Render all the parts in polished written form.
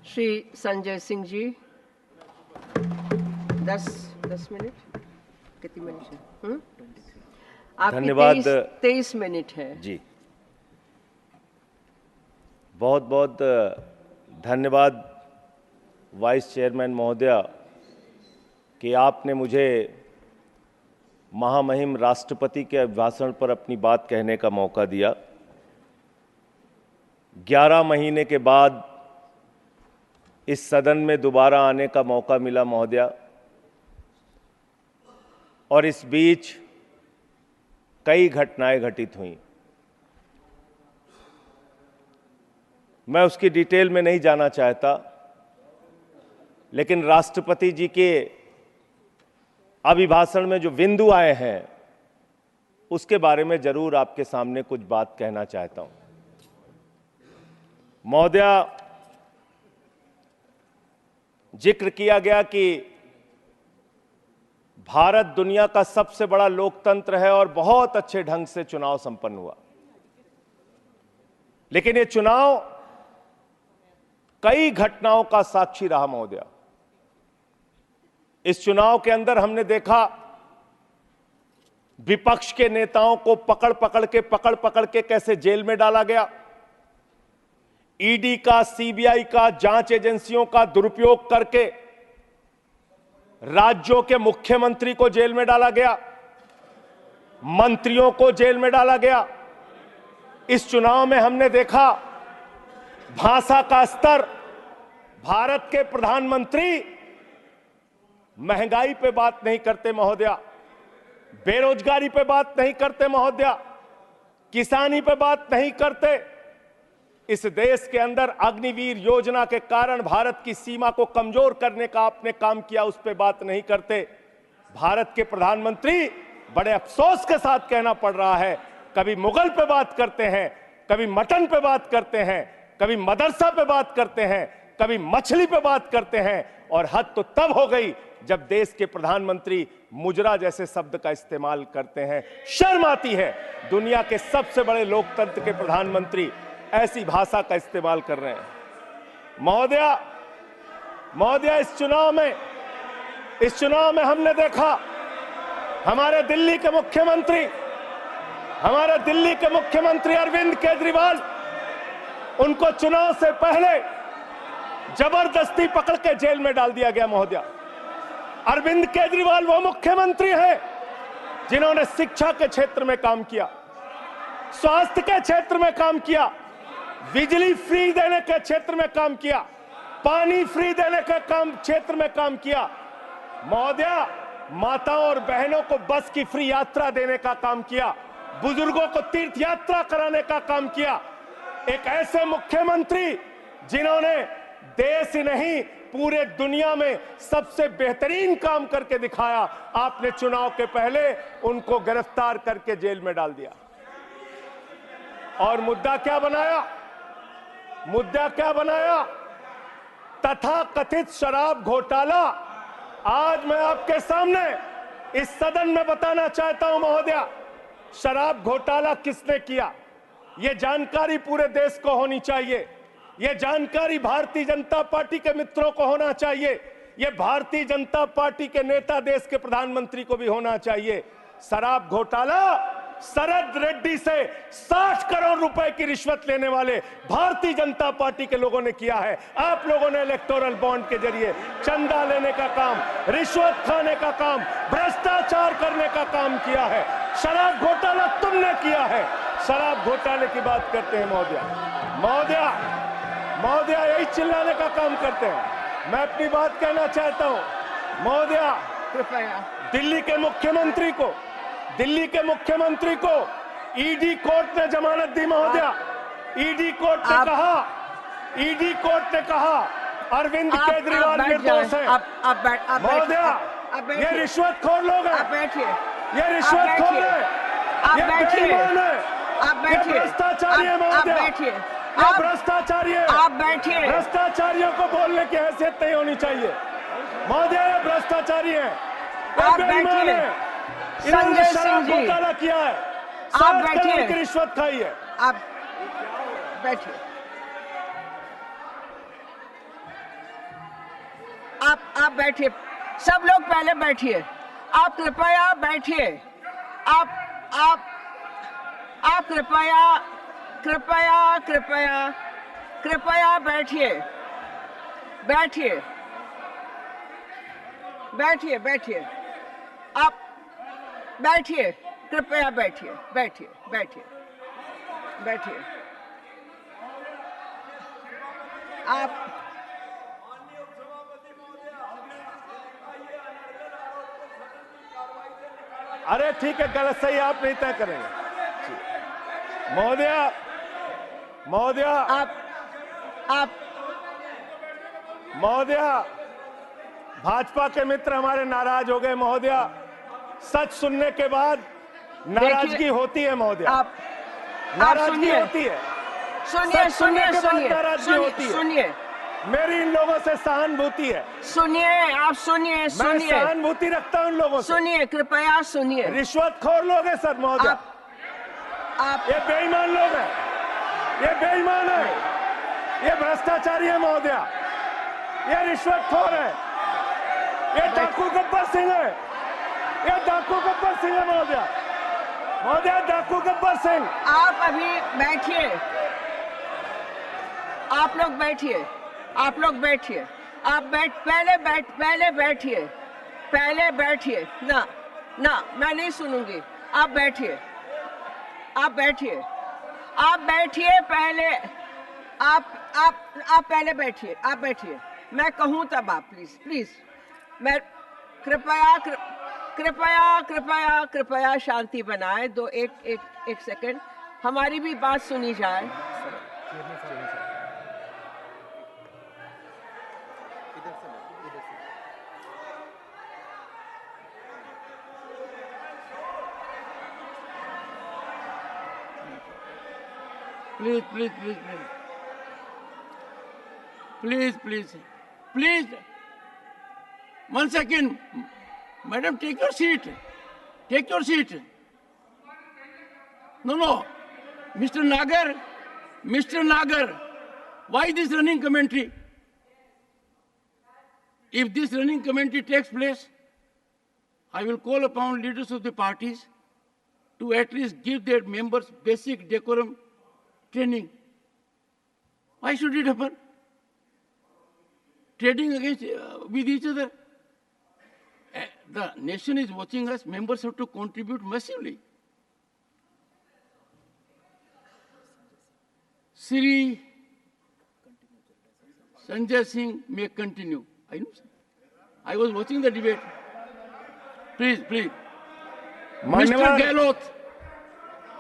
Shri Sanjay Singh ji 10 minute कितनी minute है? आपकी धन्यवाद। 23 मिनट है जी, बहुत बहुत धन्यवाद वाइस चेयरमैन महोदया कि आपने मुझे महामहिम राष्ट्रपति के अभिभाषण पर अपनी बात कहने का मौका दिया। 11 महीने के बाद इस सदन में दोबारा आने का मौका मिला महोदया, और इस बीच कई घटनाएं घटित हुई। मैं उसकी डिटेल में नहीं जाना चाहता, लेकिन राष्ट्रपति जी के अभिभाषण में जो बिंदु आए हैं उसके बारे में जरूर आपके सामने कुछ बात कहना चाहता हूं। महोदया, जिक्र किया गया कि भारत दुनिया का सबसे बड़ा लोकतंत्र है और बहुत अच्छे ढंग से चुनाव संपन्न हुआ, लेकिन ये चुनाव कई घटनाओं का साक्षी रहा महोदया। इस चुनाव के अंदर हमने देखा विपक्ष के नेताओं को पकड़ पकड़ के कैसे जेल में डाला गया। ईडी का, सीबीआई का, जांच एजेंसियों का दुरुपयोग करके राज्यों के मुख्यमंत्री को जेल में डाला गया, मंत्रियों को जेल में डाला गया। इस चुनाव में हमने देखा भाषा का स्तर। भारत के प्रधानमंत्री महंगाई पे बात नहीं करते महोदया, बेरोजगारी पे बात नहीं करते महोदया, किसानी पे बात नहीं करते। इस देश के अंदर अग्निवीर योजना के कारण भारत की सीमा को कमजोर करने का आपने काम किया, उस पे बात नहीं करते। भारत के प्रधानमंत्री, बड़े अफसोस के साथ कहना पड़ रहा है, कभी मुगल पे बात करते हैं, कभी मटन पे बात करते हैं, कभी मदरसा पे बात करते हैं, कभी मछली पे बात करते हैं, और हद तो तब हो गई जब देश के प्रधानमंत्री मुजरा जैसे शब्द का इस्तेमाल करते हैं। शर्म आती है, दुनिया के सबसे बड़े लोकतंत्र के प्रधानमंत्री ऐसी भाषा का इस्तेमाल कर रहे हैं। महोदया, इस चुनाव में हमने देखा हमारे दिल्ली के मुख्यमंत्री अरविंद केजरीवाल, उनको चुनाव से पहले जबरदस्ती पकड़ के जेल में डाल दिया गया महोदया। अरविंद केजरीवाल वो मुख्यमंत्री हैं जिन्होंने शिक्षा के क्षेत्र में काम किया, स्वास्थ्य के क्षेत्र में काम किया, बिजली फ्री देने के क्षेत्र में काम किया, पानी फ्री देने के क्षेत्र में काम किया। महोदया, माताओं और बहनों को बस की फ्री यात्रा देने का काम किया, बुजुर्गों को तीर्थ यात्रा कराने का काम किया। एक ऐसे मुख्यमंत्री जिन्होंने देश ही नहीं पूरे दुनिया में सबसे बेहतरीन काम करके दिखाया, आपने चुनाव के पहले उनको गिरफ्तार करके जेल में डाल दिया। और मुद्दा क्या बनाया? तथाकथित शराब घोटाला। आज मैं आपके सामने इस सदन में बताना चाहता हूं महोदया, शराब घोटाला किसने किया, यह जानकारी पूरे देश को होनी चाहिए। यह जानकारी भारतीय जनता पार्टी के मित्रों को होना चाहिए, यह भारतीय जनता पार्टी के नेता, देश के प्रधानमंत्री को भी होना चाहिए। शराब घोटाला शरद रेड्डी से 60 करोड़ रुपए की रिश्वत लेने वाले भारतीय जनता पार्टी के लोगों ने किया है। आप लोगों ने इलेक्टोरल बॉन्ड के जरिए चंदा लेने का काम, रिश्वत खाने का काम, भ्रष्टाचार करने का काम किया है। शराब घोटाला तुमने किया है। शराब घोटाले की बात करते हैं महोदया, यही चिल्लाने का काम करते हैं। मैं अपनी बात कहना चाहता हूं महोदया, दिल्ली के मुख्यमंत्री को ईडी कोर्ट ने जमानत दी महोदया। ईडी कोर्ट ने कहा अरविंद केजरीवाल निर्दोष है। महोदया, ये रिश्वतखोर लोग हैं, ये रिश्वतखोर है, ये बेईमान है, ये भ्रष्टाचारी है महोदया, ये भ्रष्टाचारी है। आप बैठिए। भ्रष्टाचारियों को बोलने की हैसियत नहीं होनी चाहिए महोदया, ये भ्रष्टाचारी है, आप बैठिए। इन्होंने शराब घोटाला किया है, आप बैठिए, की रिश्वत खाई है। आप बैठिए। आप बैठिए, सब लोग पहले बैठिए, आप कृपया बैठिए, आप कृपया कृपया कृपया कृपया बैठिए, बैठिए बैठिए बैठिए, आप बैठिए, कृपया बैठिए बैठिए बैठिए बैठिए, आप अरे ठीक है, गलत सही आप नहीं तय करेंगे। महोदया, महोदया, आप महोदया, भाजपा के मित्र हमारे नाराज हो गए महोदया। सच सुनने के बाद नाराजगी होती है महोदया, आप नाराजगी सुनिए, होती है। सुनिए सच सुनने सुनिए के बाद सुनिए नाराजगी होती है। सुनिए मेरी इन लोगों से सहानुभूति है, सुनिए, आप सुनिए मैं सुनिए सहानुभूति रखता हूं इन लोगों से। सुनिए, कृपया सुनिए। रिश्वतखोर लोग हैं सर महोदया, आप ये बेईमान लोग हैं, ये बेईमान है, ये भ्रष्टाचारी है महोदया, ये रिश्वतखोर है, ये डाकू गब्बर सिंह है, ये डाकू गब्बर सिंह है महोदया, महोदया डाकू गब्बर सिंह। आप अभी बैठिए, आप लोग बैठिए, आप लोग बैठिए, पहले बैठिए, पहले बैठिए ना, मैं नहीं सुनूंगी, आप बैठिए, आप बैठिए, आप बैठिए पहले, आप पहले बैठिए, आप बैठिए, मैं कहूं तब आप प्लीज मैं कृपया शांति बनाए दो, एक सेकंड, हमारी भी बात सुनी जाए। Please. 1 second. Madam, take your seat. Take your seat. No. Mr. Nagar, why this running commentary? If this running commentary takes place, I will call upon leaders of the parties to at least give their members basic decorum training. Why should it happen? Trading against with each other. The nation is watching us. Members have to contribute massively. Sri Sanjay Singh may continue. I know. I was watching the debate. Please. Mr. Gehlot.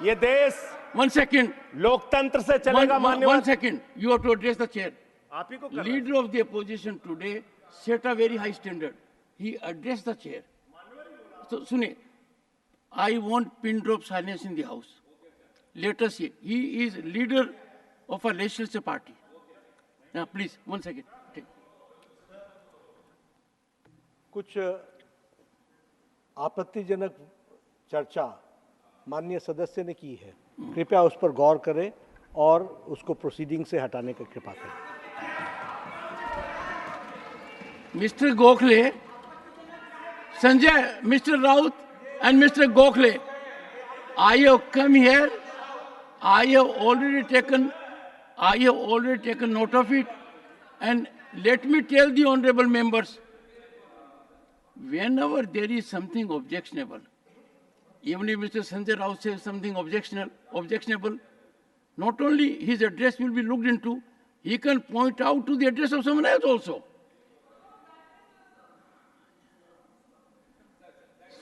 ये देश 1 second. लोकतंत्र से चलेगा मान्यवर। 1 second. You have to address the chair. आप ही को करना है। Leader of the opposition today set a very high standard. He addressed the chair. So, Sune, I want pin drop silence in the house. Let us see. He is leader of a legislative party. Now, please, 1 second. Take. कुछ आपत्तिजनक चर्चा माननीय सदस्य ने की है, कृपया उस पर गौर करें और उसको प्रोसीडिंग से हटाने की कृपा करें। Mr. Gokhale, Sanjay, Mr. Raut and Mr. Gokhale, I have come here, I have already taken note of it, and let me tell the honorable members, whenever there is something objectionable, even if Mr. Sanjay Raut says something objectionable, not only his address will be looked into, he can point out to the address of someone else also.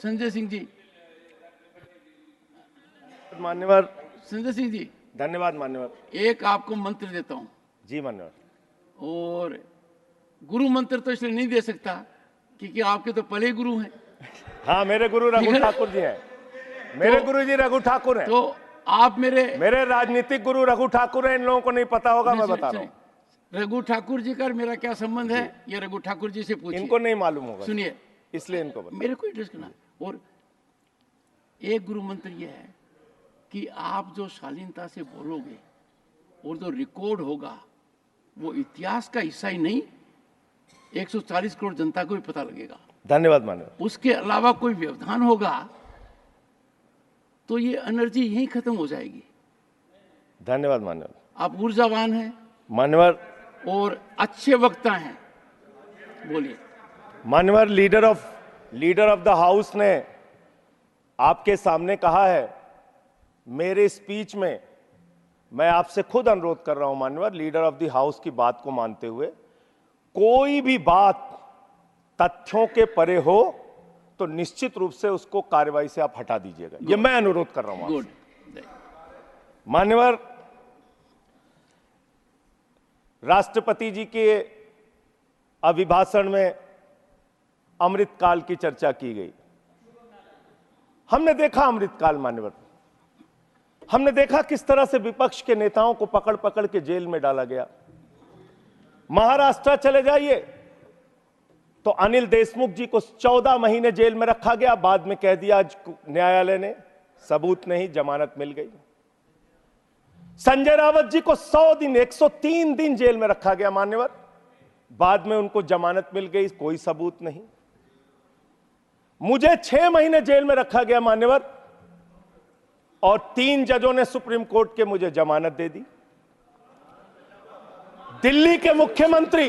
Sanjay Singh ji, मान्यवर। संजय सिंह जी, धन्यवाद मान्यवर। एक आपको मंत्र देता हूं। जी मान्यवर। और गुरु मंत्र तो इसलिए नहीं दे सकता क्योंकि आपके तो पहले गुरु हैं। हाँ, मेरे गुरु रघु ठाकुर जी हैं। मेरे गुरु जी रघु ठाकुर हैं। तो आप मेरे राजनीतिक गुरु रघु ठाकुर हैं। इन लोगों को नहीं पता होगा, मैं बता रहा हूँ। रघु ठाकुर जी का मेरा क्या संबंध है, ये रघु ठाकुर जी से पूछिए। इनको नहीं मालूम होगा, सुनिए, इसलिए इनको बता। मेरे को एड्रेस करना। और एक गुरु मंत्र यह है कि आप जो शालीनता से बोलोगे और जो रिकॉर्ड होगा वो इतिहास का हिस्सा ही नहीं, 140 करोड़ जनता को भी पता लगेगा। धन्यवाद माननीय। उसके अलावा कोई व्यवधान होगा तो ये एनर्जी यहीं खत्म हो जाएगी। धन्यवाद माननीय। आप ऊर्जावान हैं मान्यवर और अच्छे वक्ता हैं, बोलिए। मान्यवर लीडर ऑफ द हाउस ने आपके सामने कहा है, मेरे स्पीच में मैं आपसे खुद अनुरोध कर रहा हूं मान्यवर, लीडर ऑफ द हाउस की बात को मानते हुए, कोई भी बात तथ्यों के परे हो तो निश्चित रूप से उसको कार्रवाई से आप हटा दीजिएगा। ये मैं अनुरोध कर रहा हूं गुड। मान्यवर, राष्ट्रपति जी के अभिभाषण में अमृतकाल की चर्चा की गई। हमने देखा अमृतकाल मान्यवर, हमने देखा किस तरह से विपक्ष के नेताओं को पकड़ पकड़ के जेल में डाला गया। महाराष्ट्र चले जाइए तो अनिल देशमुख जी को 14 महीने जेल में रखा गया, बाद में कह दिया न्यायालय ने सबूत नहीं, जमानत मिल गई। संजय रावत जी को 100 दिन 103 दिन जेल में रखा गया मान्यवर, बाद में उनको जमानत मिल गई, कोई सबूत नहीं। मुझे 6 महीने जेल में रखा गया मान्यवर, और 3 जजों ने सुप्रीम कोर्ट के मुझे जमानत दे दी। दिल्ली के मुख्यमंत्री,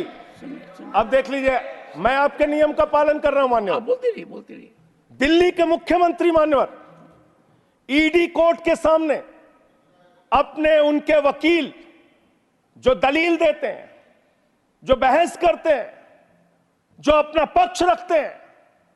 अब देख लीजिए, मैं आपके नियम का पालन कर रहा हूं मान्यवर। बोलते रहिए। दिल्ली के मुख्यमंत्री मान्यवर ईडी कोर्ट के सामने अपने उनके वकील जो दलील देते हैं, जो बहस करते हैं, जो अपना पक्ष रखते हैं,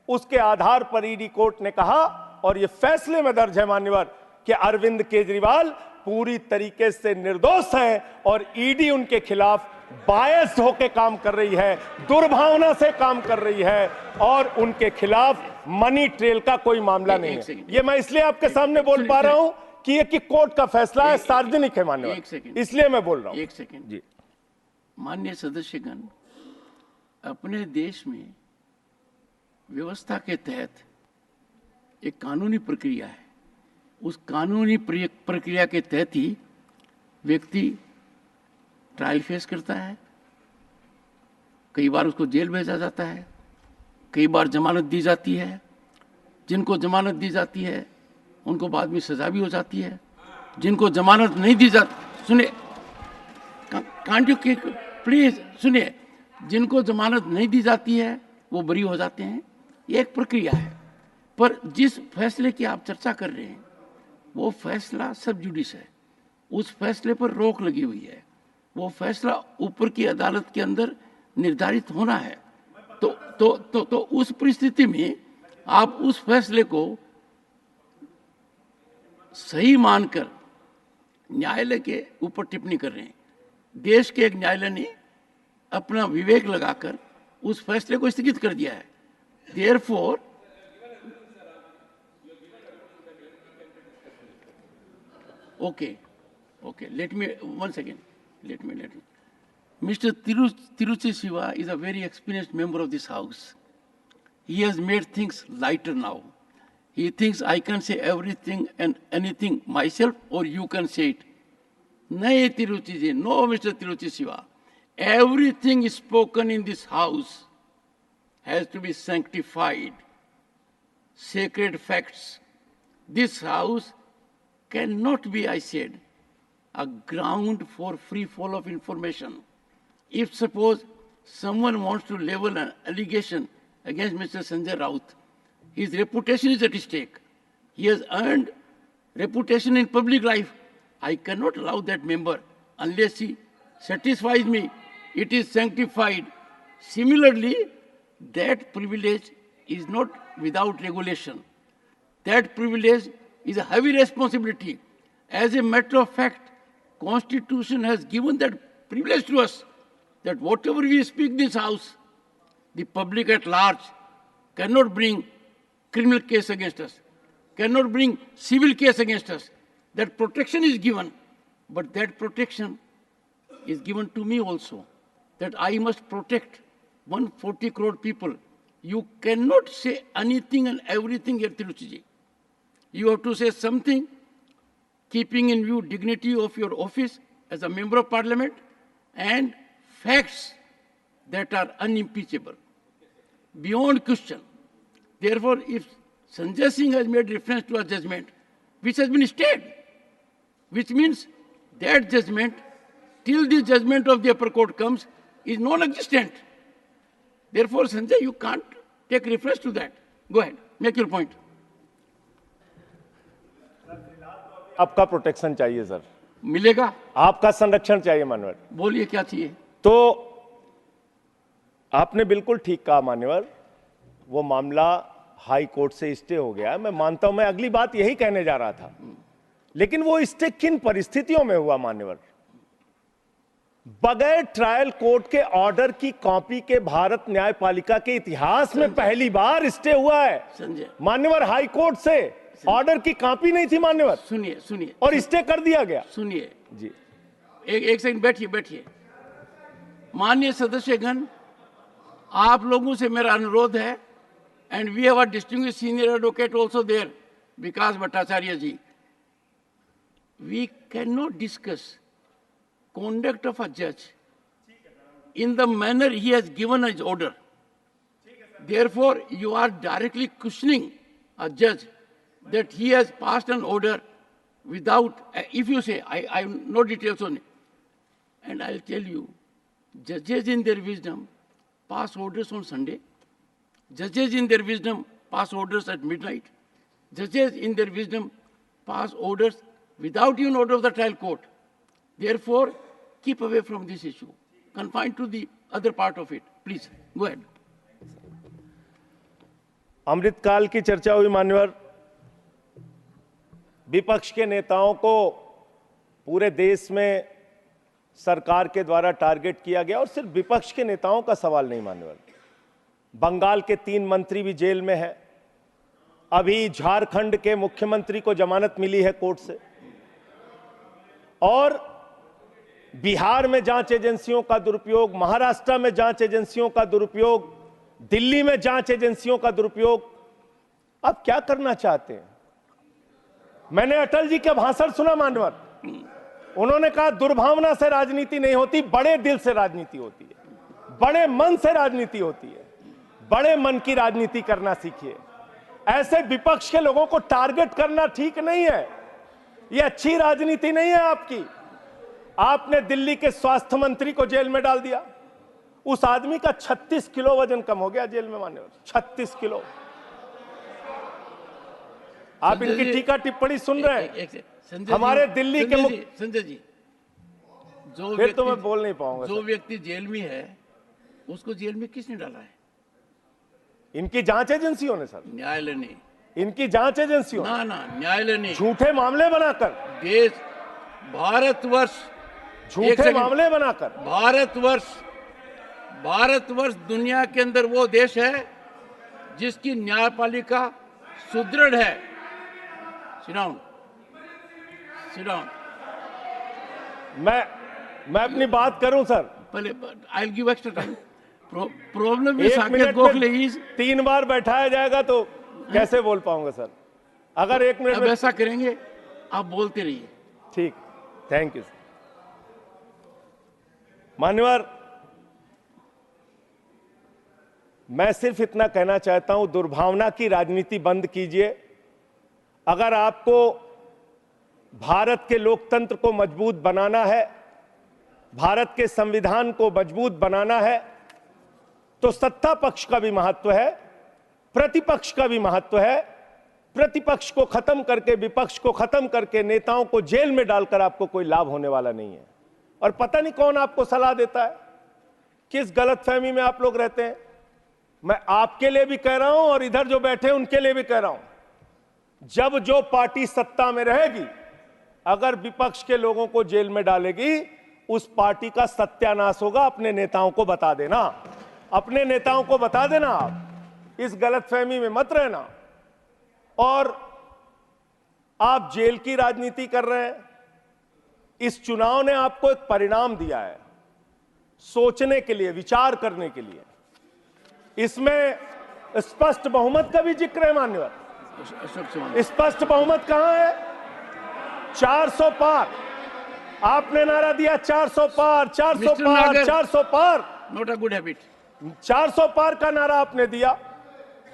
उसके आधार पर ईडी कोर्ट ने कहा, और यह फैसले में दर्ज है मान्यवर, कि अरविंद केजरीवाल पूरी तरीके से निर्दोष हैं और ईडी उनके खिलाफ बायस्ड होकर काम कर रही है, दुर्भावना से काम कर रही है, और उनके खिलाफ मनी ट्रेल का कोई मामला नहीं है। ये मैं इसलिए आपके सामने बोल पा रहा हूं कि ये कि कोर्ट का फैसला है, सार्वजनिक है मान्यवर, इसलिए मैं बोल रहा हूं। एक सेकंड जी माननीय सदस्यगण, अपने देश में व्यवस्था के तहत एक कानूनी प्रक्रिया है। उस कानूनी प्रक्रिया के तहत ही व्यक्ति ट्रायल फेस करता है, कई बार उसको जेल भेजा जाता है, कई बार जमानत दी जाती है। जिनको जमानत दी जाती है उनको बाद में सजा भी हो जाती है। जिनको जमानत नहीं दी जाती, सुनिए, कांट यू प्लीज सुनिए, जिनको जमानत नहीं दी जाती है वो बरी हो जाते हैं। ये एक प्रक्रिया है। पर जिस फैसले की आप चर्चा कर रहे हैं वो फैसला सब जुडिस है, उस फैसले पर रोक लगी हुई है। वो फैसला ऊपर की अदालत के अंदर निर्धारित होना है। तो उस परिस्थिति में आप उस फैसले को सही मानकर न्यायालय के ऊपर टिप्पणी कर रहे हैं। देश के एक न्यायालय ने अपना विवेक लगाकर उस फैसले को स्थगित कर दिया है। Therefore okay, let me one second. Let me. Mr. Tiruchi Siva is a very experienced member of this house. He has made things lighter now. He thinks I can say everything and anything myself, or you can say it. No, Tiruchi ji, no, Mr. Tiruchi Siva. Everything spoken in this house has to be sanctified. Sacred facts. This house cannot be, I said, a ground for free fall of information. If suppose someone wants to level an allegation against Mr. Sanjay Raut, his reputation is at stake. He has earned reputation in public life. I cannot allow that member unless he satisfies me it is sanctified. Similarly, that privilege is not without regulation. That privilege is a heavy responsibility. As a matter of fact, Constitution has given that privilege to us, that whatever we speak in this house, the public at large cannot bring criminal case against us, cannot bring civil case against us. That protection is given, but that protection is given to me also, that I must protect 140 crore people. You cannot say anything and everything here, Tiruchiji. You have to say something, keeping in view dignity of your office as a member of parliament and facts that are unimpeachable, beyond question. Therefore, if Sanjay Singh has made reference to a judgment which has been stayed, which means that judgment, till the judgment of the upper court comes, is non-existent. Therefore, Sanjay, you can't take reference to that. Go ahead, make your point. आपका protection चाहिए sir, मिलेगा? आपका संरक्षण चाहिए मान्यवर। बोलिए क्या चाहिए? तो आपने बिल्कुल ठीक कहा मान्यवर, वो मामला हाई कोर्ट से स्टे हो गया। मैं मानता हूं, मैं अगली बात यही कहने जा रहा था, लेकिन वो स्टे किन परिस्थितियों में हुआ मान्यवर? बगैर ट्रायल कोर्ट के ऑर्डर की कॉपी के भारत न्यायपालिका के इतिहास में पहली बार स्टे हुआ है संजय मान्यवर। हाई कोर्ट से ऑर्डर की कॉपी नहीं थी मान्यवर, सुनिए सुनिए, और स्टे कर दिया गया। सुनिए जी, एक सेकंड बैठिए बैठिए। माननीय सदस्यगण, आप लोगों से मेरा अनुरोध है, and we have a distinguished senior advocate also there, Vikas Bhattacharya ji, we can not discuss conduct of a judge in the manner he has given his order. Therefore, you are directly questioning a judge that he has passed an order without, if you say, I have no details on it, and I'll tell you, judges in their wisdom pass orders on Sunday, judges in their wisdom pass orders at midnight, judges in their wisdom pass orders without even order of the trial court. Therefore, keep away from this issue. Confine to the other part of it. Please, go ahead. अमृतकाल की चर्चा हुई मान्यवर। विपक्ष के नेताओं को पूरे देश में सरकार के द्वारा टारगेट किया गया, और सिर्फ विपक्ष के नेताओं का सवाल नहीं मान्यवर, बंगाल के 3 मंत्री भी जेल में हैं। अभी झारखंड के मुख्यमंत्री को जमानत मिली है कोर्ट से, और बिहार में जांच एजेंसियों का दुरुपयोग, महाराष्ट्र में जांच एजेंसियों का दुरुपयोग, दिल्ली में जांच एजेंसियों का दुरुपयोग। अब क्या करना चाहते हैं? मैंने अटल जी का भाषण सुना मान्यवर, उन्होंने कहा दुर्भावना से राजनीति नहीं होती, बड़े दिल से राजनीति होती है, बड़े मन से राजनीति होती है, बड़े मन की राजनीति करना सीखिए। ऐसे विपक्ष के लोगों को टारगेट करना ठीक नहीं है, ये अच्छी राजनीति नहीं है आपकी। आपने दिल्ली के स्वास्थ्य मंत्री को जेल में डाल दिया, उस आदमी का 36 किलो वजन कम हो गया जेल में मान्यवर, 36 किलो। आप इनकी टीका टिप्पणी सुन रहे हैं? हमारे दिल्ली के संजय जी, जो फिर तो मैं बोल नहीं पाऊंगा। जो व्यक्ति जेल में है, उसको जेल में किसने डाला है? इनकी जांच एजेंसियों ने सर, न्यायालय ने। इनकी जांच एजेंसियों ना ना, न्यायालय ने झूठे मामले बनाकर, देश भारतवर्ष झूठे मामले बनाकर, भारतवर्ष दुनिया के अंदर वो देश है जिसकी न्यायपालिका सुदृढ़ है। Sit down. मैं अपनी बात करूं सर, पहले I'll give extra time. Problem एक मिनट में 3 बार बैठाया जाएगा तो कैसे बोल पाऊंगा सर? अगर 1 मिनट अब ऐसा करेंगे, आप बोलते रहिए। ठीक, थैंक यू सर। मान्यवर, मैं सिर्फ इतना कहना चाहता हूं, दुर्भावना की राजनीति बंद कीजिए। अगर आपको भारत के लोकतंत्र को मजबूत बनाना है, भारत के संविधान को मजबूत बनाना है, तो सत्ता पक्ष का भी महत्व है, प्रतिपक्ष का भी महत्व है। प्रतिपक्ष को खत्म करके, विपक्ष को खत्म करके, नेताओं को जेल में डालकर आपको कोई लाभ होने वाला नहीं है। और पता नहीं कौन आपको सलाह देता है, किस गलतफहमी में आप लोग रहते हैं। मैं आपके लिए भी कह रहा हूं और इधर जो बैठे हैं उनके लिए भी कह रहा हूं, जब जो पार्टी सत्ता में रहेगी, अगर विपक्ष के लोगों को जेल में डालेगी, उस पार्टी का सत्यानाश होगा। अपने नेताओं को बता देना, अपने नेताओं को बता देना, आप इस गलतफहमी में मत रहना। और आप जेल की राजनीति कर रहे हैं। इस चुनाव ने आपको एक परिणाम दिया है, सोचने के लिए, विचार करने के लिए। इसमें स्पष्ट बहुमत का भी जिक्र है मान्यवर। स्पष्ट बहुमत कहां है? 400 पार। आपने नारा दिया 400 पार, 400 पार, 400 पार। not a good habit. 400 पार का नारा आपने दिया,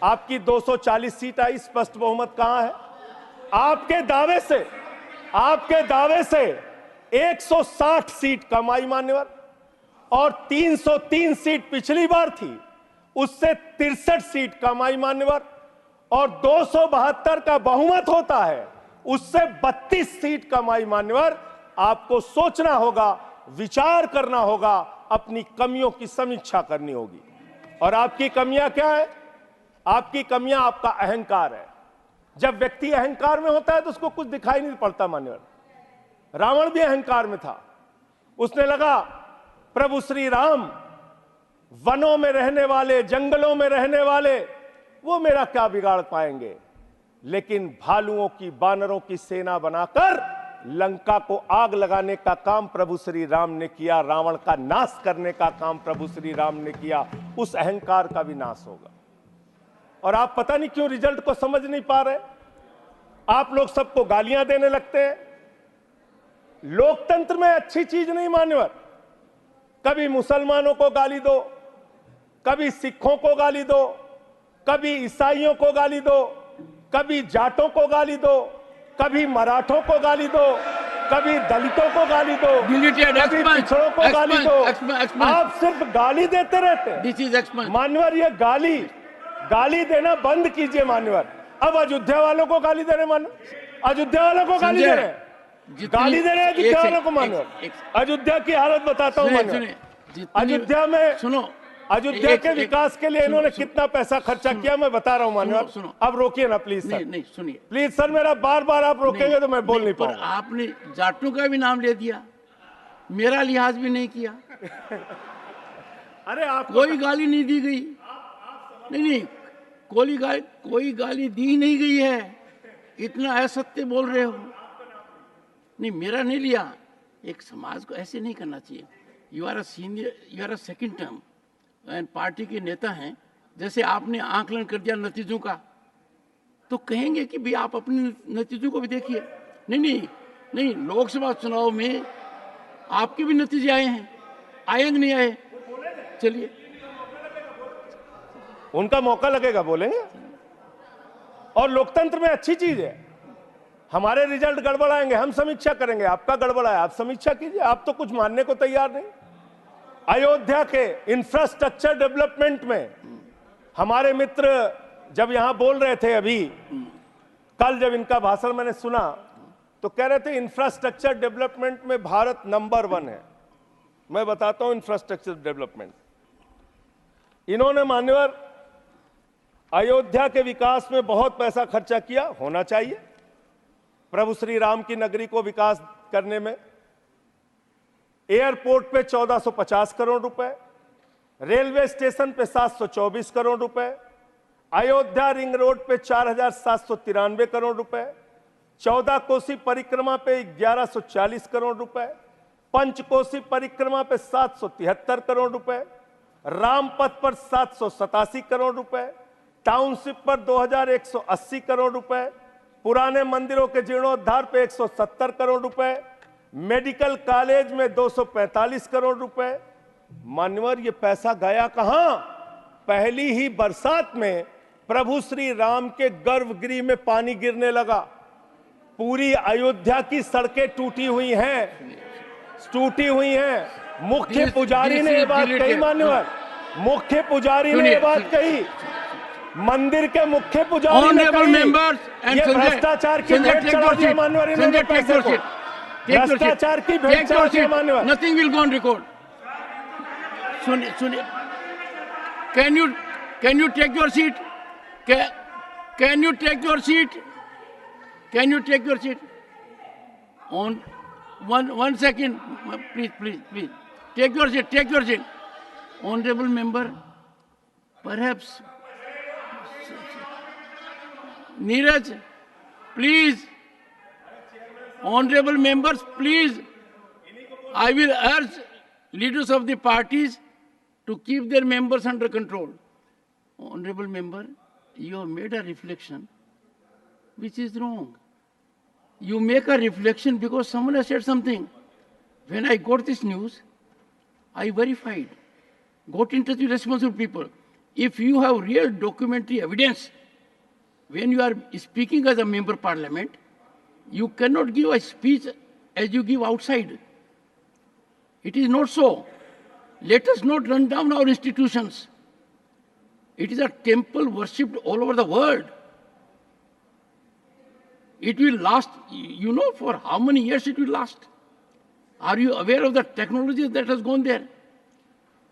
आपकी 240 सीट आई, स्पष्ट बहुमत कहां है? आपके दावे से 160 सीट कम आई मान्यवर, और 303 सीट पिछली बार थी, उससे 63 सीट कम आई मान्यवर, और 272 का बहुमत होता है, उससे 32 सीट कम आई मान्यवर। आपको सोचना होगा, विचार करना होगा, अपनी कमियों की समीक्षा करनी होगी। और आपकी कमियां क्या है? आपकी कमियां आपका अहंकार है। जब व्यक्ति अहंकार में होता है तो उसको कुछ दिखाई नहीं पड़ता मान्यवर। रावण भी अहंकार में था, उसने लगा प्रभु श्री राम वनों में रहने वाले, जंगलों में रहने वाले, वो मेरा क्या बिगाड़ पाएंगे। लेकिन भालुओं की, बानरों की सेना बनाकर लंका को आग लगाने का काम प्रभु श्री राम ने किया, रावण का नाश करने का काम प्रभु श्री राम ने किया। उस अहंकार का भी नाश होगा। और आप पता नहीं क्यों रिजल्ट को समझ नहीं पा रहे, आप लोग सबको गालियां देने लगते हैं। लोकतंत्र में अच्छी चीज नहीं मान्यवर। कभी मुसलमानों को गाली दो, कभी सिखों को गाली दो, कभी ईसाइयों को गाली दो, कभी जाटों को गाली दो, कभी मराठों को गाली दो, कभी दलितों को गाली दो, कभी पिछड़ों को गाली दो। आप सिर्फ गाली देते रहते हैं मान्यवर। ये गाली देना बंद कीजिए मान्यवर। अब अयोध्या वालों को गाली दे रहे मान्यवर, अयोध्या वालों को गाली दे रहे हैं, गाली दे रहे हैं अयोध्या वालों को मान्यवर। अयोध्या की हालत बताता हूं मान्यवर। अयोध्या में सुनो, अयोध्या के विकास के लिए इन्होंने कितना पैसा खर्चा किया मैं बता रहा हूं मान्यवर। अब रोकिए ना प्लीज सर। नहीं सुनिए प्लीज सर, मेरा बार आप रोकेंगे तो मैं बोल नहीं पाऊंगा। आपने जाटों का भी नाम ले दिया, मेरा लिहाज भी नहीं किया। अरे आप कोई गाली नहीं दी गई, नहीं कोई गाली दी नहीं गई है। इतना असत्य बोल रहे हो। नहीं, मेरा नहीं लिया। एक समाज को ऐसे नहीं करना चाहिए। You are a senior, you are a second term and party के नेता हैं। जैसे आपने आकलन कर दिया नतीजों का, तो कहेंगे कि भाई आप अपने नतीजों को भी देखिए। नहीं, लोकसभा चुनाव में आपके भी नतीजे आए हैं, आए नहीं आए? चलिए, उनका मौका लगेगा, बोलेंगे। और लोकतंत्र में अच्छी चीज है, हमारे रिजल्ट गड़बड़ाएंगे, हम समीक्षा करेंगे। आपका गड़बड़ाया, आप समीक्षा कीजिए। आप तो कुछ मानने को तैयार नहीं। अयोध्या के इंफ्रास्ट्रक्चर डेवलपमेंट में हमारे मित्र जब यहां बोल रहे थे, अभी कल जब इनका भाषण मैंने सुना तो कह रहे थे इंफ्रास्ट्रक्चर डेवलपमेंट में भारत नंबर 1 है। मैं बताता हूं इंफ्रास्ट्रक्चर डेवलपमेंट। इन्होंने मान्यवर अयोध्या के विकास में बहुत पैसा खर्चा किया, होना चाहिए। प्रभु श्री राम की नगरी को विकास करने में एयरपोर्ट पे 1450 करोड़ रुपए, रेलवे स्टेशन पे 724 करोड़ रुपए, अयोध्या रिंग रोड पे 4793 करोड़ रुपए, 14 कोसी परिक्रमा पे 1140 करोड़ रुपए, पंचकोसी परिक्रमा पे 773 करोड़ रुपए, रामपथ पर 787 करोड़ रुपए, टाउनशिप पर 2180 करोड़ रुपए, पुराने मंदिरों के जीर्णोद्धार पे 170 करोड़ रुपए, मेडिकल कॉलेज में 245 करोड़ रुपए। मान्यवर, ये पैसा गया कहां? पहली ही बरसात में प्रभु श्री राम के गर्भगृह में पानी गिरने लगा। पूरी अयोध्या की सड़कें टूटी हुई हैं। मुख्य पुजारी ने ये बात कही मान्यवर, मुख्य पुजारी ने ये बात कही, मंदिर के मुख्य पुजारी ने कही। ये भ्रष्टाचार की भेंट चढ़ा दिया मान्यवर इन्होंने पैसे को। भ्रष्टाचार की भेंट चढ़ा दिया मान्यवर। Nothing will go on record. सुनिए, can you take your seat? Can you take your seat? Can you take your seat? On one second, please. Take your seat. Honorable member, perhaps. Neeraj, please. Honorable members, please. I will urge leaders of the parties to keep their members under control. Honorable member, you have made a reflection which is wrong. You make a reflection because someone has said something. When I got this news, I verified. got in touch with responsible people. If you have real documentary evidence, when you are speaking as a member of parliament, you cannot give a speech as you give outside. It is not so. Let us not run down our institutions. It is a temple worshipped all over the world. It will last, you know, for how many years it will last? Are you aware of the technology that has gone there?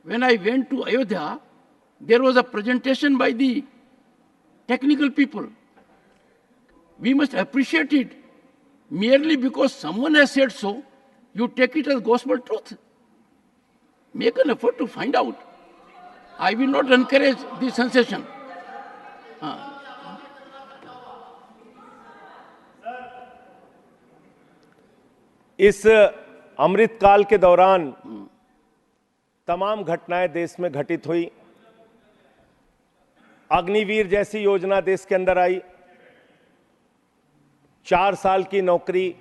When I went to Ayodhya, there was a presentation by the technical people. We must appreciate it. Merely because someone has said so, you take it as gospel truth. Make an effort to find out. I will not encourage the sensation. इस अमृत काल के दौरान तमाम घटनाएं देश में घटित हुई। अग्निवीर जैसी योजना देश के अंदर आई। 4 साल की नौकरी,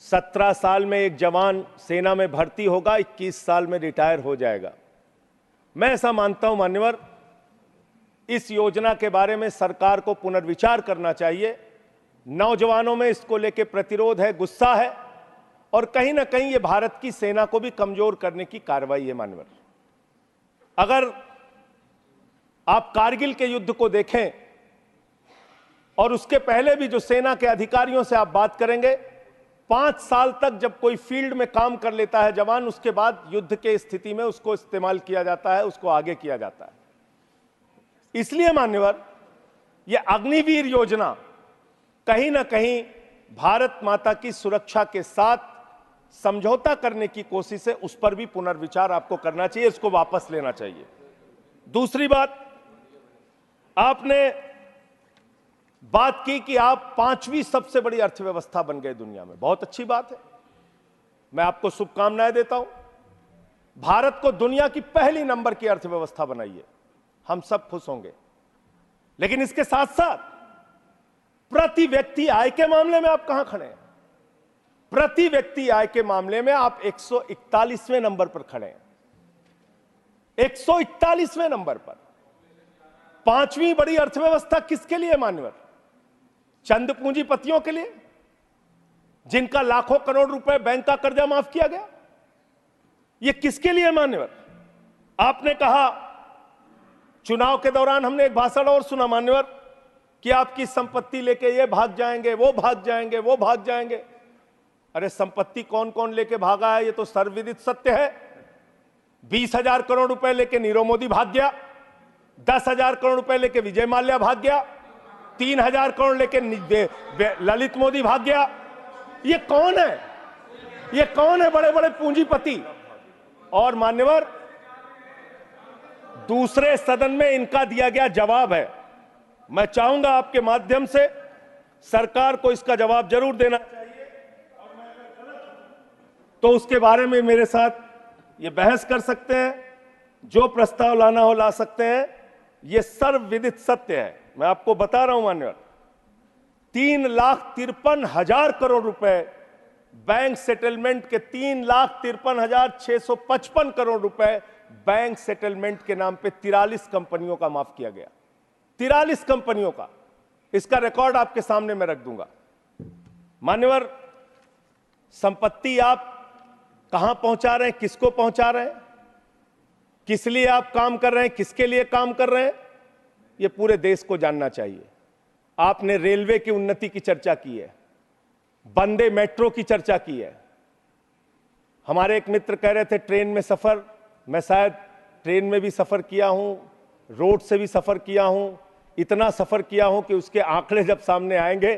17 साल में एक जवान सेना में भर्ती होगा, 21 साल में रिटायर हो जाएगा। मैं ऐसा मानता हूं मान्यवर, इस योजना के बारे में सरकार को पुनर्विचार करना चाहिए। नौजवानों में इसको लेकर प्रतिरोध है, गुस्सा है, और कहीं ना कहीं ये भारत की सेना को भी कमजोर करने की कार्रवाई है मान्यवर। अगर आप कारगिल के युद्ध को देखें और उसके पहले भी जो सेना के अधिकारियों से आप बात करेंगे, 5 साल तक जब कोई फील्ड में काम कर लेता है जवान, उसके बाद युद्ध के स्थिति में उसको इस्तेमाल किया जाता है, उसको आगे किया जाता है। इसलिए मान्यवर, यह अग्निवीर योजना कहीं ना कहीं भारत माता की सुरक्षा के साथ समझौता करने की कोशिश है। उस पर भी पुनर्विचार आपको करना चाहिए, इसको वापस लेना चाहिए। दूसरी बात, आपने बात की कि आप 5वीं सबसे बड़ी अर्थव्यवस्था बन गए दुनिया में। बहुत अच्छी बात है, मैं आपको शुभकामनाएं देता हूं। भारत को दुनिया की पहली नंबर की अर्थव्यवस्था बनाइए, हम सब खुश होंगे। लेकिन इसके साथ साथ प्रति व्यक्ति आय के मामले में आप कहां खड़े हैं? प्रति व्यक्ति आय के मामले में आप 141वें नंबर पर खड़े हैं, 141वें नंबर पर। 5वीं बड़ी अर्थव्यवस्था किसके लिए मान्यवर? चंद पूंजीपतियों के लिए, जिनका लाखों करोड़ रुपए बैंक का कर्जा माफ किया गया। यह किसके लिए मान्यवर? आपने कहा, चुनाव के दौरान हमने एक भाषण और सुना मान्यवर, कि आपकी संपत्ति लेके ये भाग जाएंगे, वो भाग जाएंगे, वो भाग जाएंगे। अरे संपत्ति कौन कौन लेके भागा है, ये तो सर्वविदित सत्य है। 20,000 करोड़ रुपए लेके नीरव मोदी भाग गया, 10,000 करोड़ रुपए लेके विजय माल्या भाग गया, 3,000 करोड़ लेके ललित मोदी भाग गया। ये कौन है? ये कौन है बड़े बड़े पूंजीपति? और मान्यवर, दूसरे सदन में इनका दिया गया जवाब है। मैं चाहूंगा आपके माध्यम से सरकार को इसका जवाब जरूर देना चाहिए, तो उसके बारे में मेरे साथ ये बहस कर सकते हैं, जो प्रस्ताव लाना हो ला सकते हैं। ये सर्वविदित सत्य है। मैं आपको बता रहा हूं मान्यवर, 3,53,000 करोड़ रुपए बैंक सेटलमेंट के, 3,53,655 करोड़ रुपए बैंक सेटलमेंट के नाम पे 43 कंपनियों का माफ किया गया। 43 कंपनियों का। इसका रिकॉर्ड आपके सामने मैं रख दूंगा। मान्यवर, संपत्ति आप कहां पहुंचा रहे हैं, किसको पहुंचा रहे हैं, किस लिए आप काम कर रहे हैं, किसके लिए काम कर रहे हैं, यह पूरे देश को जानना चाहिए। आपने रेलवे की उन्नति की चर्चा की है, वंदे मेट्रो की चर्चा की है। हमारे एक मित्र कह रहे थे ट्रेन में सफर, मैं शायद ट्रेन में भी सफर किया हूं, रोड से भी सफर किया हूं, इतना सफर किया हूं कि उसके आंकड़े जब सामने आएंगे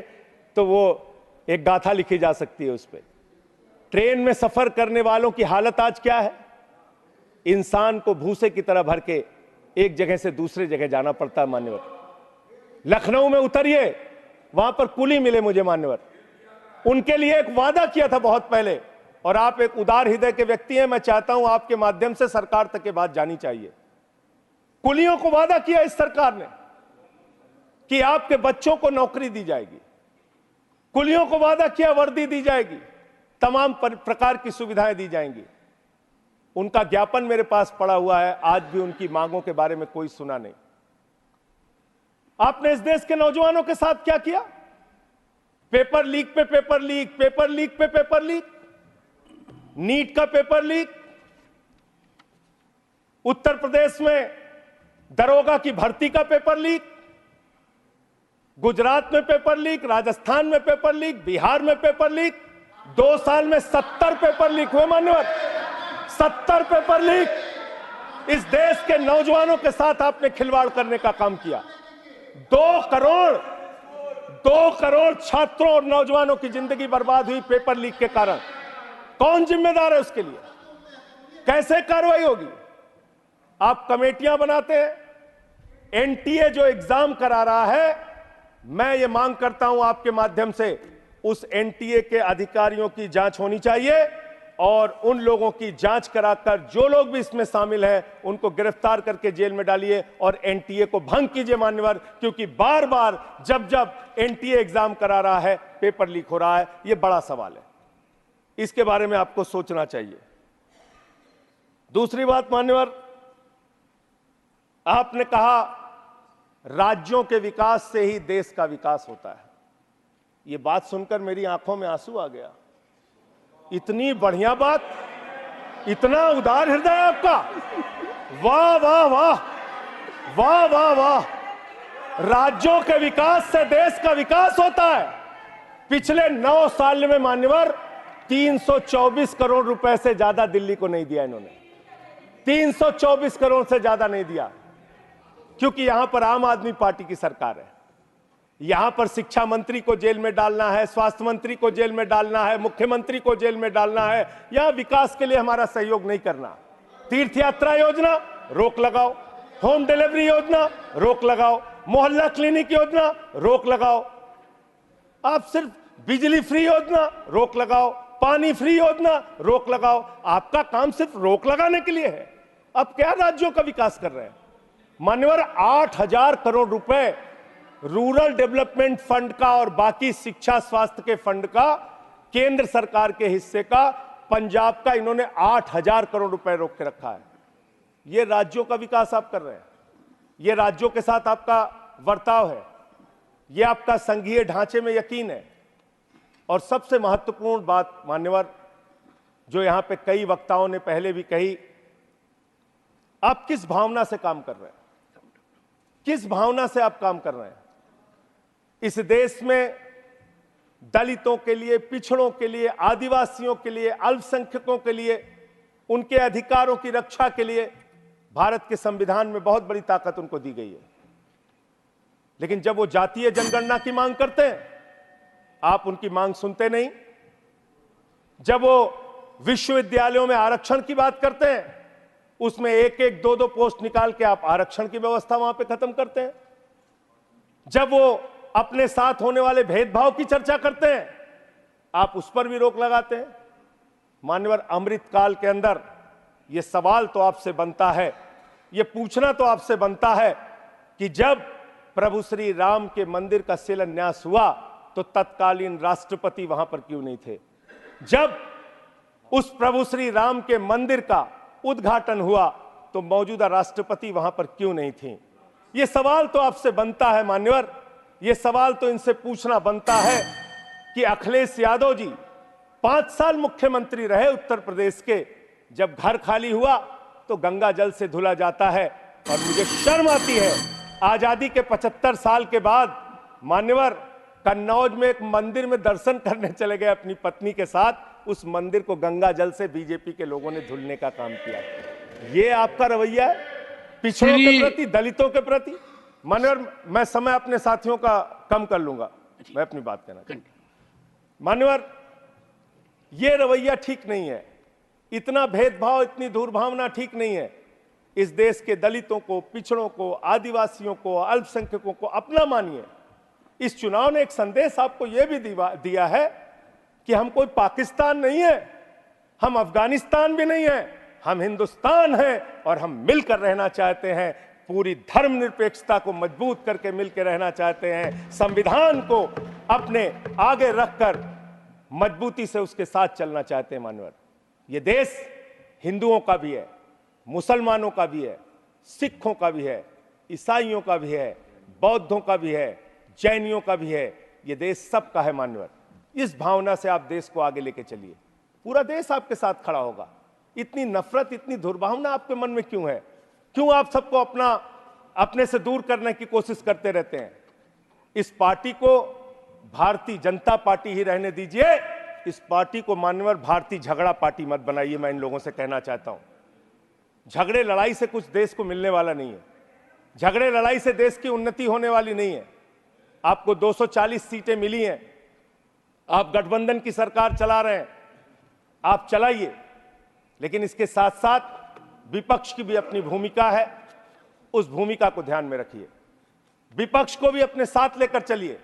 तो वो एक गाथा लिखी जा सकती है उस पर। ट्रेन में सफर करने वालों की हालत आज क्या है? इंसान को भूसे की तरह भर के एक जगह से दूसरे जगह जाना पड़ता है मान्यवर। लखनऊ में उतरिए, वहां पर कुली मिले मुझे मान्यवर, उनके लिए एक वादा किया था बहुत पहले, और आप एक उदार हृदय के व्यक्ति हैं, मैं चाहता हूं आपके माध्यम से सरकार तक ये बात जानी चाहिए। कुलियों को वादा किया इस सरकार ने कि आपके बच्चों को नौकरी दी जाएगी, कुलियों को वादा किया वर्दी दी जाएगी, तमाम प्रकार की सुविधाएं दी जाएंगी। उनका ज्ञापन मेरे पास पड़ा हुआ है, आज भी उनकी मांगों के बारे में कोई सुना नहीं। आपने इस देश के नौजवानों के साथ क्या किया? पेपर लीक पे पेपर लीक, पेपर लीक पे पेपर लीक, नीट का पेपर लीक, उत्तर प्रदेश में दरोगा की भर्ती का पेपर लीक, गुजरात में पेपर लीक, राजस्थान में पेपर लीक, बिहार में पेपर लीक। 2 साल में 70 पेपर लीक हुए मान्यवर, 70 पेपर लीक। इस देश के नौजवानों के साथ आपने खिलवाड़ करने का काम किया। 2 करोड़ छात्रों और नौजवानों की जिंदगी बर्बाद हुई पेपर लीक के कारण। कौन जिम्मेदार है उसके लिए? कैसे कार्रवाई होगी? आप कमेटियां बनाते हैं। एनटीए जो एग्जाम करा रहा है, मैं ये मांग करता हूं आपके माध्यम से, उस एनटीए के अधिकारियों की जांच होनी चाहिए और उन लोगों की जांच कराकर जो लोग भी इसमें शामिल हैं उनको गिरफ्तार करके जेल में डालिए और एनटीए को भंग कीजिए मान्यवर, क्योंकि बार बार जब जब एनटीए एग्जाम करा रहा है पेपर लीक हो रहा है। यह बड़ा सवाल है, इसके बारे में आपको सोचना चाहिए। दूसरी बात मान्यवर, आपने कहा राज्यों के विकास से ही देश का विकास होता है। यह बात सुनकर मेरी आंखों में आंसू आ गया। इतनी बढ़िया बात, इतना उदार हृदय आपका, वाह वाह वाह वाह वाह वाह। राज्यों के विकास से देश का विकास होता है। पिछले 9 साल में मान्यवर 324 करोड़ रुपए से ज्यादा दिल्ली को नहीं दिया इन्होंने, 324 करोड़ से ज्यादा नहीं दिया, क्योंकि यहां पर आम आदमी पार्टी की सरकार है। यहां पर शिक्षा मंत्री को जेल में डालना है, स्वास्थ्य मंत्री को जेल में डालना है, मुख्यमंत्री को जेल में डालना है। यहां विकास के लिए हमारा सहयोग नहीं करना। तीर्थ यात्रा योजना रोक लगाओ, होम डिलीवरी योजना रोक लगाओ, मोहल्ला क्लिनिक योजना रोक लगाओ, आप सिर्फ बिजली फ्री योजना रोक लगाओ, पानी फ्री योजना रोक लगाओ। आपका काम सिर्फ रोक लगाने के लिए है। अब क्या राज्यों का विकास कर रहे हैं मान्यवर? 8,000 करोड़ रुपए रूरल डेवलपमेंट फंड का और बाकी शिक्षा स्वास्थ्य के फंड का, केंद्र सरकार के हिस्से का, पंजाब का, इन्होंने 8,000 करोड़ रुपए रोक के रखा है। यह राज्यों का विकास आप कर रहे हैं, यह राज्यों के साथ आपका वर्ताव है, यह आपका संघीय ढांचे में यकीन है। और सबसे महत्वपूर्ण बात मान्यवर, जो यहां पे कई वक्ताओं ने पहले भी कही, आप किस भावना से काम कर रहे हैं? किस भावना से आप काम कर रहे हैं? इस देश में दलितों के लिए, पिछड़ों के लिए, आदिवासियों के लिए, अल्पसंख्यकों के लिए, उनके अधिकारों की रक्षा के लिए भारत के संविधान में बहुत बड़ी ताकत उनको दी गई है। लेकिन जब वो जातीय जनगणना की मांग करते हैं, आप उनकी मांग सुनते नहीं। जब वो विश्वविद्यालयों में आरक्षण की बात करते हैं, उसमें 1-1, 2-2 पोस्ट निकाल के आप आरक्षण की व्यवस्था वहां पे खत्म करते हैं। जब वो अपने साथ होने वाले भेदभाव की चर्चा करते हैं, आप उस पर भी रोक लगाते हैं। मान्यवर, अमृतकाल के अंदर यह सवाल तो आपसे बनता है, यह पूछना तो आपसे बनता है कि जब प्रभु श्री राम के मंदिर का शिलान्यास हुआ तो तत्कालीन राष्ट्रपति वहां पर क्यों नहीं थे? जब उस प्रभु श्री राम के मंदिर का उद्घाटन हुआ तो मौजूदा राष्ट्रपति वहां पर क्यों नहीं थी? यह सवाल तो आपसे बनता है मान्यवर, यह सवाल तो इनसे पूछना बनता है कि अखिलेश यादव जी 5 साल मुख्यमंत्री रहे उत्तर प्रदेश के, जब घर खाली हुआ तो गंगा जल से धुला जाता है। और मुझे शर्म आती है, आजादी के 75 साल के बाद मान्यवर कन्नौज में एक मंदिर में दर्शन करने चले गए अपनी पत्नी के साथ, उस मंदिर को गंगा जल से बीजेपी के लोगों ने धुलने का काम किया। ये आपका रवैया है पिछड़ों के प्रति, दलितों के प्रति? मान्यवर, मैं समय अपने साथियों का कम कर लूंगा, मैं अपनी बात कहना चाहता हूं। मान्यवर, ये रवैया ठीक नहीं है, इतना भेदभाव, इतनी दुर्भावना ठीक नहीं है। इस देश के दलितों को, पिछड़ों को, आदिवासियों को, अल्पसंख्यकों को अपना मानिए। इस चुनाव ने एक संदेश आपको यह भी दिया है कि हम कोई पाकिस्तान नहीं है, हम अफगानिस्तान भी नहीं है, हम हिंदुस्तान हैं और हम मिलकर रहना चाहते हैं। पूरी धर्मनिरपेक्षता को मजबूत करके मिलकर रहना चाहते हैं। संविधान को अपने आगे रखकर मजबूती से उसके साथ चलना चाहते हैं। मानवर, ये देश हिंदुओं का भी है, मुसलमानों का भी है, सिखों का भी है, ईसाइयों का भी है, बौद्धों का भी है, जैनियों का भी है। ये देश सबका है मान्यवर। इस भावना से आप देश को आगे लेके चलिए, पूरा देश आपके साथ खड़ा होगा। इतनी नफरत, इतनी दुर्भावना आपके मन में क्यों है? क्यों आप सबको अपने से दूर करने की कोशिश करते रहते हैं? इस पार्टी को भारतीय जनता पार्टी ही रहने दीजिए। इस पार्टी को मान्यवर भारतीय झगड़ा पार्टी मत बनाइए। मैं इन लोगों से कहना चाहता हूं, झगड़े लड़ाई से कुछ देश को मिलने वाला नहीं है। झगड़े लड़ाई से देश की उन्नति होने वाली नहीं है। आपको 240 सीटें मिली हैं, आप गठबंधन की सरकार चला रहे हैं, आप चलाइए, लेकिन इसके साथ साथ विपक्ष की भी अपनी भूमिका है। उस भूमिका को ध्यान में रखिए, विपक्ष को भी अपने साथ लेकर चलिए।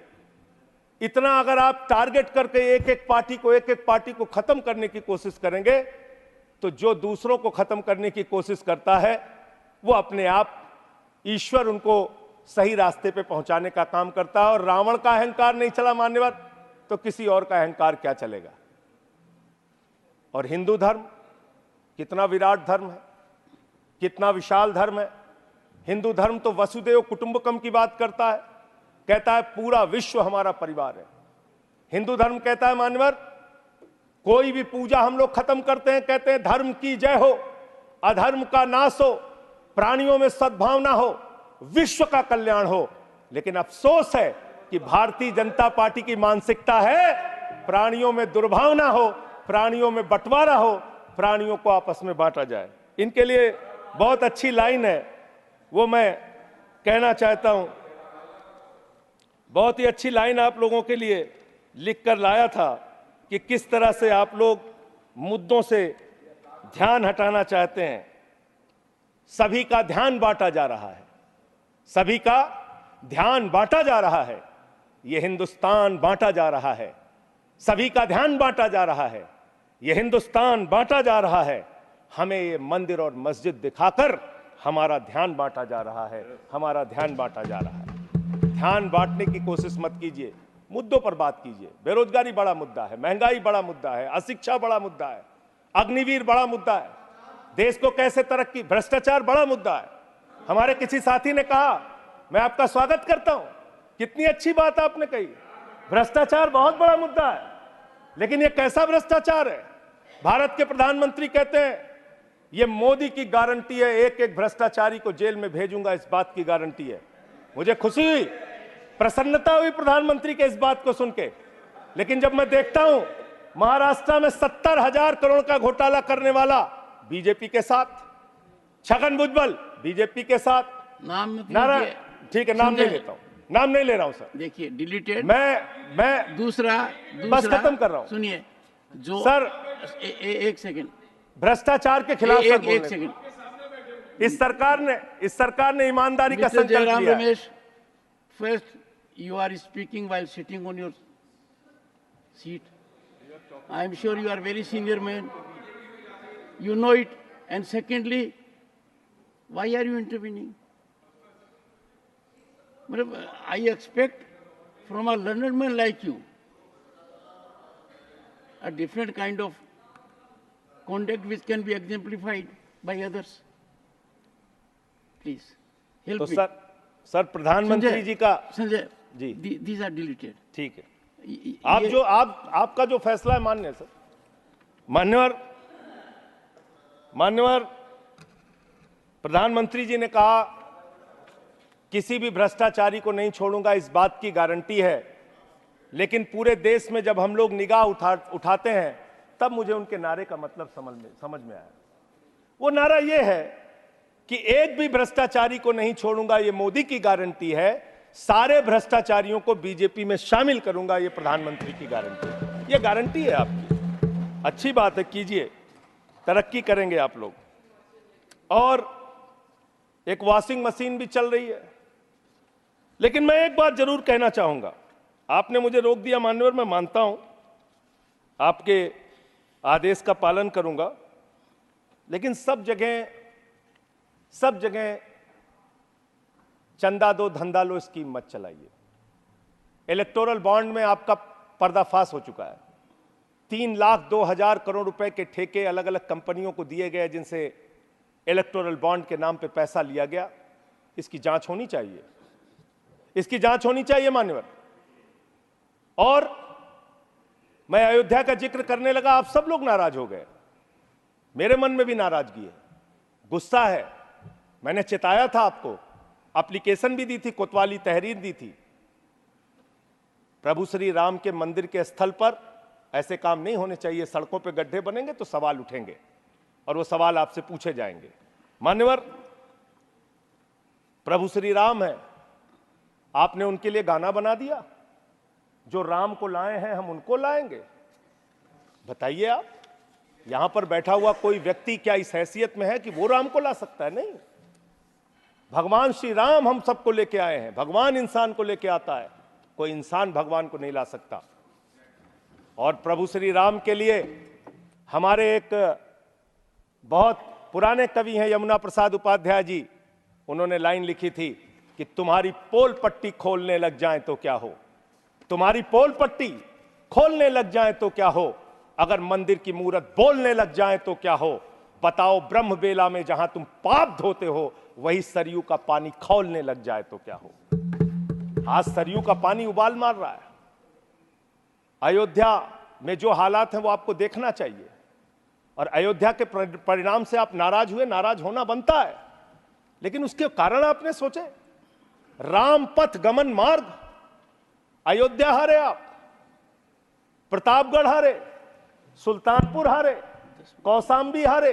इतना अगर आप टारगेट करके एक एक पार्टी को खत्म करने की कोशिश करेंगे, तो जो दूसरों को खत्म करने की कोशिश करता है वो अपने आप ईश्वर उनको सही रास्ते पे पहुंचाने का काम करता है। और रावण का अहंकार नहीं चला मान्यवर, तो किसी और का अहंकार क्या चलेगा? और हिंदू धर्म कितना विराट धर्म है, कितना विशाल धर्म है। हिंदू धर्म तो वसुदेव कुटुंबकम की बात करता है, कहता है पूरा विश्व हमारा परिवार है। हिंदू धर्म कहता है मान्यवर, कोई भी पूजा हम लोग खत्म करते हैं, कहते हैं धर्म की जय हो, अधर्म का नाश हो, प्राणियों में सद्भावना हो, विश्व का कल्याण हो। लेकिन अफसोस है कि भारतीय जनता पार्टी की मानसिकता है प्राणियों में दुर्भावना हो, प्राणियों में बंटवारा हो, प्राणियों को आपस में बांटा जाए। इनके लिए बहुत अच्छी लाइन है, वो मैं कहना चाहता हूं। बहुत ही अच्छी लाइन आप लोगों के लिए लिख कर लाया था कि किस तरह से आप लोग मुद्दों से ध्यान हटाना चाहते हैं। सभी का ध्यान बांटा जा रहा है, सभी का ध्यान बांटा जा रहा है। यह हिंदुस्तान बांटा जा रहा है, सभी का ध्यान बांटा जा रहा है। यह हिंदुस्तान बांटा जा रहा है। हमें ये मंदिर और मस्जिद दिखाकर हमारा ध्यान बांटा जा रहा है, हमारा ध्यान बांटा जा रहा है। ध्यान बांटने की कोशिश मत कीजिए, मुद्दों पर बात कीजिए। बेरोजगारी बड़ा मुद्दा है, महंगाई बड़ा मुद्दा है, अशिक्षा बड़ा मुद्दा है, अग्निवीर बड़ा मुद्दा है, देश को कैसे तरक्की, भ्रष्टाचार बड़ा मुद्दा है। हमारे किसी साथी ने कहा, मैं आपका स्वागत करता हूं, कितनी अच्छी बात आपने कही, भ्रष्टाचार बहुत बड़ा मुद्दा है। लेकिन यह कैसा भ्रष्टाचार है? भारत के प्रधानमंत्री कहते हैं यह मोदी की गारंटी है, एक एक भ्रष्टाचारी को जेल में भेजूंगा, इस बात की गारंटी है। मुझे खुशी हुई, प्रसन्नता हुई प्रधानमंत्री के इस बात को सुन के। लेकिन जब मैं देखता हूं महाराष्ट्र में 70,000 करोड़ का घोटाला करने वाला बीजेपी के साथ, छगन भुजबल बीजेपी के साथ, नाम मत नारायण, लीजिए। ठीक है नाम नहीं लेता हूं, नाम नहीं ले रहा हूं सर। देखिए डिलीटेड। मैं दूसरा बस खत्म कर रहा हूं। सुनिए जो सर एक सेकंड, भ्रष्टाचार के खिलाफ सर एक बोलने। सेकंड। इस सरकार ने ईमानदारी का Mr. संकल्प Jairam लिया है। Ramesh, first you are speaking while sitting on your seat. I am sure you are very senior man. You know it. And secondly, why are you intervening? I expect from a learned man like you a different kind of conduct which can be exemplified by others. Please help तो me. Sir प्रधानमंत्री जी का Sanjay ji. these are deleted. ठीक है, आपका जो फैसला है मान्य है सर। मान्यवर प्रधानमंत्री जी ने कहा किसी भी भ्रष्टाचारी को नहीं छोड़ूंगा, इस बात की गारंटी है। लेकिन पूरे देश में जब हम लोग निगाह उठाते हैं तब मुझे उनके नारे का मतलब समझ में आया। वो नारा ये है कि एक भी भ्रष्टाचारी को नहीं छोड़ूंगा, ये मोदी की गारंटी है। सारे भ्रष्टाचारियों को बीजेपी में शामिल करूंगा, ये प्रधानमंत्री की गारंटी है। ये गारंटी है आपकी। अच्छी बात है, कीजिए, तरक्की करेंगे आप लोग। और एक वॉशिंग मशीन भी चल रही है। लेकिन मैं एक बात जरूर कहना चाहूंगा, आपने मुझे रोक दिया मान्यवर, मैं मानता हूं, आपके आदेश का पालन करूंगा। लेकिन सब जगह चंदा दो धंधा लो स्कीम मत चलाइए। इलेक्टोरल बॉन्ड में आपका पर्दाफाश हो चुका है। 3,02,000 करोड़ रुपए के ठेके अलग अलग कंपनियों को दिए गए जिनसे इलेक्टोरल बॉन्ड के नाम पे पैसा लिया गया। इसकी जांच होनी चाहिए, इसकी जांच होनी चाहिए मान्यवर। और मैं अयोध्या का जिक्र करने लगा, आप सब लोग नाराज हो गए, मेरे मन में भी नाराजगी है, गुस्सा है। मैंने चेताया था आपको, एप्लीकेशन भी दी थी, कोतवाली तहरीर दी थी। प्रभु श्री राम के मंदिर के स्थल पर ऐसे काम नहीं होने चाहिए। सड़कों पे गड्ढे बनेंगे तो सवाल उठेंगे और वो सवाल आपसे पूछे जाएंगे। मान्यवर, प्रभु श्री राम है, आपने उनके लिए गाना बना दिया, जो राम को लाए हैं हम उनको लाएंगे। बताइए आप, यहां पर बैठा हुआ कोई व्यक्ति क्या इस हैसियत में है कि वो राम को ला सकता है? नहीं, भगवान श्री राम हम सबको लेके आए हैं। भगवान इंसान को लेके आता है, कोई इंसान भगवान को नहीं ला सकता। और प्रभु श्री राम के लिए हमारे एक बहुत पुराने कवि हैं यमुना प्रसाद उपाध्याय जी, उन्होंने लाइन लिखी थी कि तुम्हारी पोल पट्टी खोलने लग जाए तो क्या हो, तुम्हारी पोल पट्टी खोलने लग जाए तो क्या हो, अगर मंदिर की मूरत बोलने लग जाए तो क्या हो, बताओ ब्रह्म बेला में जहां तुम पाप धोते हो वही सरयू का पानी खौलने लग जाए तो क्या हो। आज सरयू का पानी उबाल मार रहा है। अयोध्या में जो हालात हैं वो आपको देखना चाहिए, और अयोध्या के परिणाम से आप नाराज हुए, नाराज होना बनता है, लेकिन उसके कारण आपने सोचे। राम पथ गमन मार्ग, अयोध्या हारे आप, प्रतापगढ़ हारे, सुल्तानपुर हारे, कौशाम्बी हारे,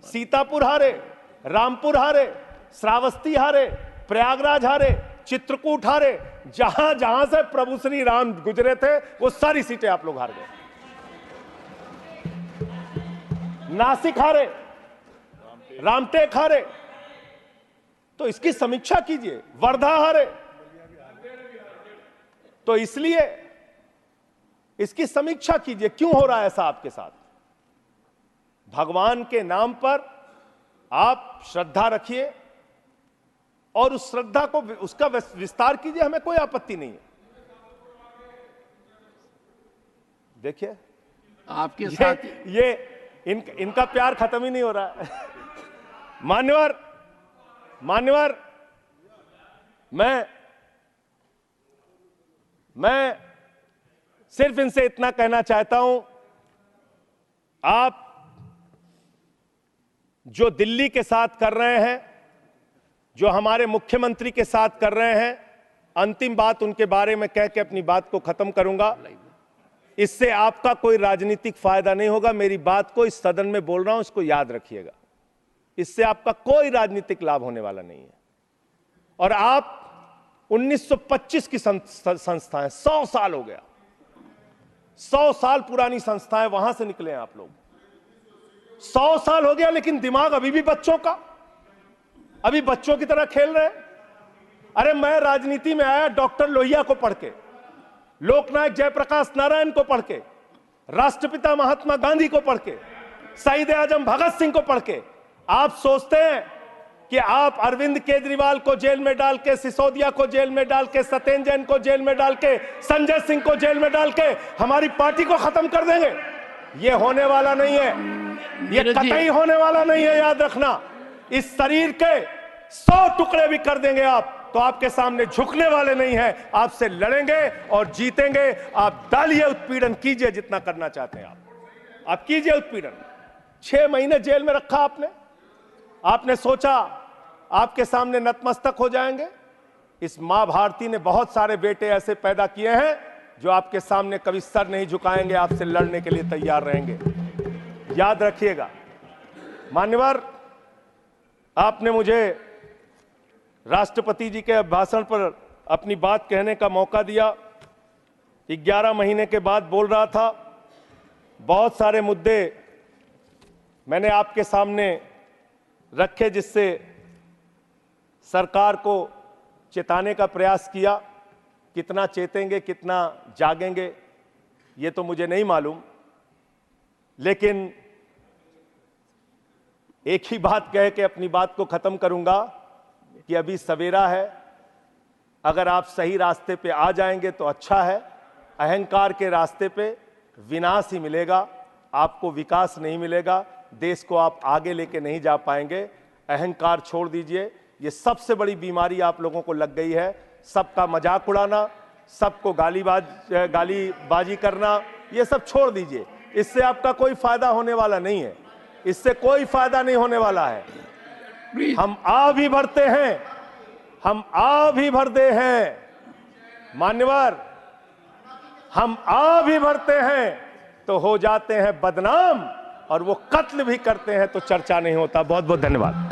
सीतापुर हारे, रामपुर हारे, श्रावस्ती हारे, प्रयागराज हारे, चित्रकूट हारे। जहां जहां से प्रभु श्री राम गुजरे थे वो सारी सीटें आप लोग हार गए। नासिक हारे, रामटेक हारे, तो इसकी समीक्षा कीजिए। वर्धा हारे, तो इसलिए इसकी समीक्षा कीजिए, क्यों हो रहा है ऐसा आपके साथ। भगवान के नाम पर आप श्रद्धा रखिए और उस श्रद्धा को, उसका विस्तार कीजिए, हमें कोई आपत्ति नहीं है। देखिए आपके साथ ये इनका प्यार खत्म ही नहीं हो रहा है। मान्यवर, मैं सिर्फ इनसे इतना कहना चाहता हूं, आप जो दिल्ली के साथ कर रहे हैं, जो हमारे मुख्यमंत्री के साथ कर रहे हैं, अंतिम बात उनके बारे में कह के अपनी बात को खत्म करूंगा। इससे आपका कोई राजनीतिक फायदा नहीं होगा। मेरी बात को इस सदन में बोल रहा हूं, इसको याद रखिएगा। इससे आपका कोई राजनीतिक लाभ होने वाला नहीं है। और आप 1925 की संस्थाएं, 100 साल हो गया, 100 साल पुरानी संस्थाएं, वहां से निकले हैं आप लोग। 100 साल हो गया, लेकिन दिमाग अभी भी बच्चों का, अभी बच्चों की तरह खेल रहे हैं। अरे मैं राजनीति में आया डॉक्टर लोहिया को पढ़ के, लोकनायक जयप्रकाश नारायण को पढ़ के, राष्ट्रपिता महात्मा गांधी को पढ़ के, शहीद आजम भगत सिंह को पढ़ के। आप सोचते हैं कि आप अरविंद केजरीवाल को जेल में डाल के, सिसोदिया को जेल में डाल के, सत्येंद्र जैन को जेल में डाल के, संजय सिंह को जेल में डाल के हमारी पार्टी को खत्म कर देंगे? ये होने वाला नहीं है, ये कतई होने वाला नहीं है, याद रखना। इस शरीर के 100 टुकड़े भी कर देंगे आप, तो आपके सामने झुकने वाले नहीं हैं, आपसे लड़ेंगे और जीतेंगे। आप डालिए, उत्पीड़न कीजिए, जितना करना चाहते हैं आप कीजिए उत्पीड़न। 6 महीने जेल में रखा आपने सोचा आपके सामने नतमस्तक हो जाएंगे? इस मां भारती ने बहुत सारे बेटे ऐसे पैदा किए हैं जो आपके सामने कभी सर नहीं झुकाएंगे, आपसे लड़ने के लिए तैयार रहेंगे, याद रखिएगा। मान्यवर, आपने मुझे राष्ट्रपति जी के भाषण पर अपनी बात कहने का मौका दिया। 11 महीने के बाद बोल रहा था, बहुत सारे मुद्दे मैंने आपके सामने रखे जिससे सरकार को चेताने का प्रयास किया। कितना चेतेंगे, कितना जागेंगे, ये तो मुझे नहीं मालूम, लेकिन एक ही बात कह के अपनी बात को खत्म करूंगा कि अभी सवेरा है। अगर आप सही रास्ते पे आ जाएंगे तो अच्छा है। अहंकार के रास्ते पे, विनाश ही मिलेगा, आपको विकास नहीं मिलेगा, देश को आप आगे लेके नहीं जा पाएंगे। अहंकार छोड़ दीजिए, ये सबसे बड़ी बीमारी आप लोगों को लग गई है। सबका मजाक उड़ाना, सबको गालीबाजी करना, ये सब छोड़ दीजिए। इससे आपका कोई फायदा होने वाला नहीं है, इससे कोई फायदा नहीं होने वाला है। हम आ भी भरते हैं, हम आ भी भरते हैं मान्यवर, हम आ भी भरते हैं तो हो जाते हैं बदनाम, और वो कत्ल भी करते हैं तो चर्चा नहीं होता। बहुत बहुत धन्यवाद।